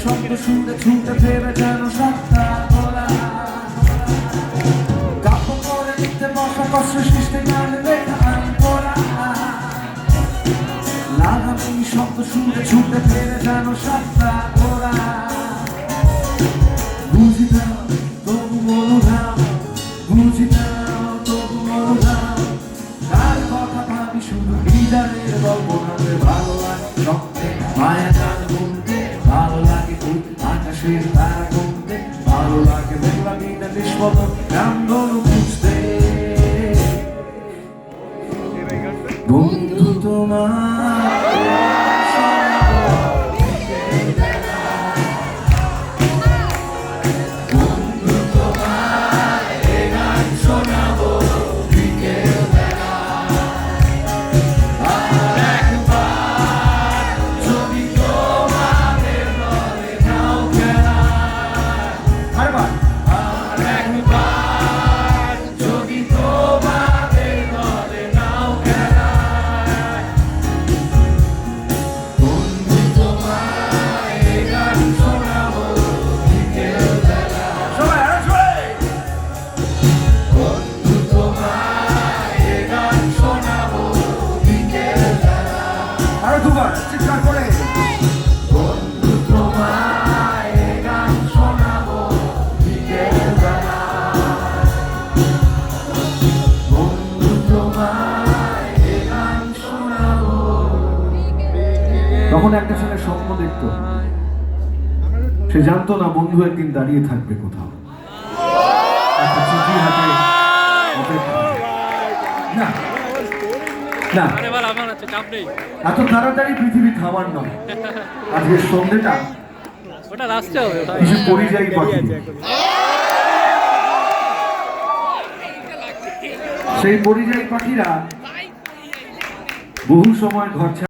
শব্দ শুনতে ছুটে ফেরে যেন সত্তা ভোলা কাপ করে নিতে বসা কষ্ট সৃষ্টি গান দেখা আমি পড়া লাগামি শব্দ শুনতে ছুটে ফেরে যেন সত্তা ভোলা বুঝি দাও তবু মনোধাম বুঝি দাও তবু মনোধাম তার কথা ভাবি শুধু হৃদয়ের গল্প নামে ভালো লাগে স্বপ্নে মায়া গান শুনতে ভালো লাগে আকাশের তারা গুনতে ভালো লাগে মেঘলা দিনে নিষ্পদন গানগুলো বুঝতে বন্ধু তোমার চিৎকার করে বন্ধু তোমায় গান শোনাবো বিকেলবেলা বন্ধু তোমায় গান শোনাবো। তখন একটা ছেলে স্বপ্ন দেখতো, সে জানতো না বন্ধু একদিন দাঁড়িয়ে থাকবে কোথাও একটা চিঠি হাতে না না এত তাড়াতাড়ি পৃথিবী থামার নয়। আজকের সন্ধ্যেটা পরিযায়ী পাখি, সেই পরিযায়ী পাখিরা বহু সময় ঘর